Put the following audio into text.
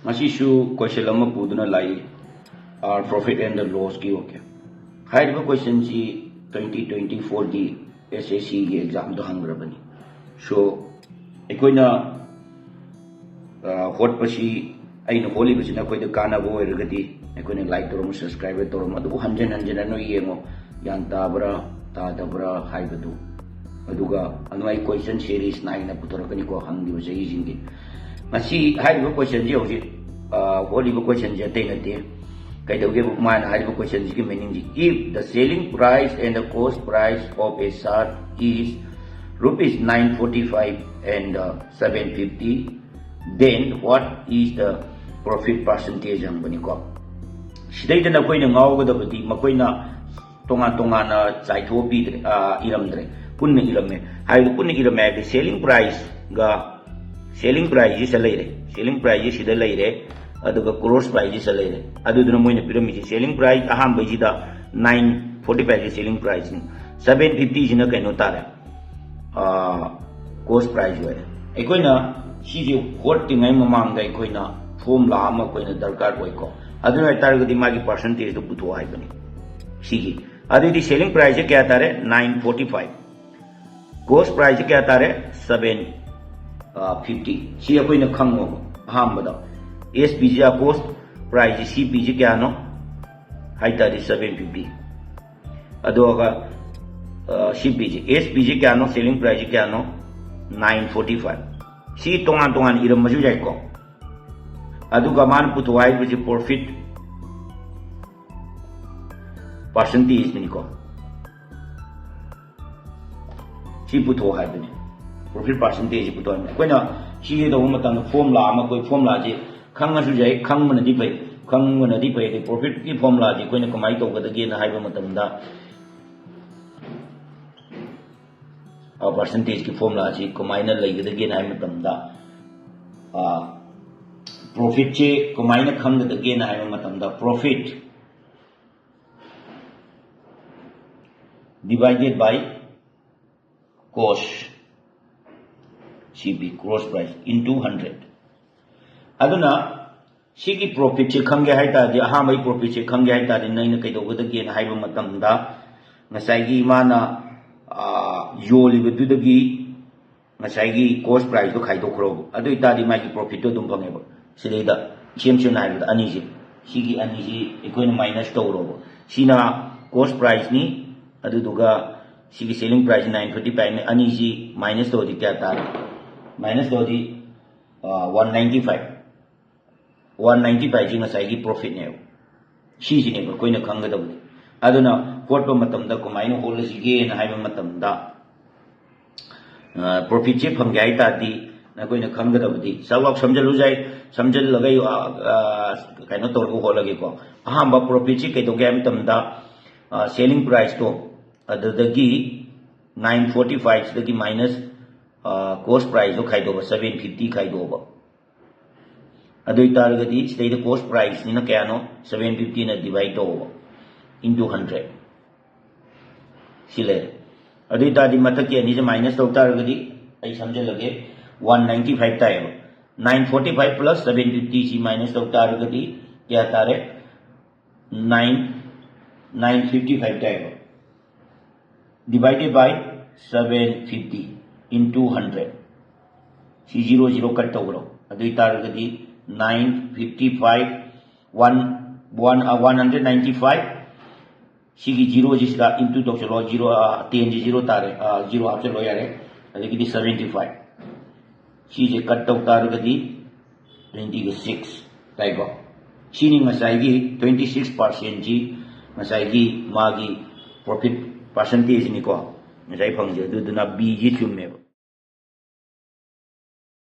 Masishu question lama puduna lai our profit and the loss ki okay. High question ji 2024 di SSC ki exam to hangrabani. So ekoina hot pashi aina holi pashi na koi the kana bo ergadi ekoina like torom subscribe torom adu hanjan no yengo yang tabra ta tabra high badu aduga anwai question series 9 na putorakani ko hangdi wasai jingi masi high question ji hoji holy question ji tai na te kai dauge book man high question ji ki meaning ji if the selling price and the cost price of a shirt is rupees 945 and 750 then what is the profit percentage ang bani ko sidai da koi na ngaw ga da bati makoi na tonga na chai tho pi iram dre punne iram me hai punne iram me the selling price is lai re selling price is da lai re aduga gross price is lai re aduduna moina pyramid selling price aham bai da 945 selling price 750 jina kaino tare cost price we ekoina si je hot tingai mamang da ekoina formula ama koina darkar koi ko aduna targati magi percentage to putu ai bani sigi adidi selling price kya tare 945 cost price kya tare 750 si koina khango aham bada SPG cost price CPG kya no hai tare 750 adoga CPG SPG kya no selling price kya no 945 si tongan iram maju jai ko aduga man putuai bi profit percentage ni ko si putu hai bi profit percentage putu ko na si do matang formula ma koi formula ji khang asu jai khang man di pai profit ki formula ji ko na kamai to ga da ge na hai ba matam da percentage की formula जी कमाइना लेगदगे ना मतमदा profit चे कमाइना खंगदगे ना मतमदा profit divided by cost CP gross price into 100 aduna sigi profit चे खंगे high तादि हा mai profit चे खंगे high तादि नैना कैदोगदगे ना हाइबा मतमदा ngasai mana yoli bedudagi ngasai cost price to khaito khro adu itadi mai profit to dum bangeba sideda chem na ida ani ji sigi ani ji ekoina minus to ro sina cost price ni adu duga sigi selling price 945 ne ani ji minus to di kya tar minus to di 195 ji ngasai profit ne si ji ne koina khanga da aduna photo matam da kumaino hol sige na haiba matam da profit che phang gai ta di na koina khang da budi sawak samjalu jai samjal lagai kaino tor ko holage ko aham ba profit che kai to gam tam da selling price to adadagi 945 dagi minus cost price to khai do 750 khai do ba adui targati stay the cost price ni na kya no 750 na divide to into 100 sile adu tadi mathaki ani je minus to targati ai samjhe lage 195 ta hai 945 plus 750 si minus to targati kya tare 955 ta hai divided by 750 into 100 si 00 cut to gro adu targati 955 195 Sigi 0 jisda into to chalo 0 10 ji 0 tare 0 आप चलो यारे अभी की 75 चीज़ cut तो तार गदी 26 type चीनी मसाइगी 26% जी मसाइगी मागी प्रॉफिट परसेंटेज निको मसाइ फंगे दुना बी जी चुम में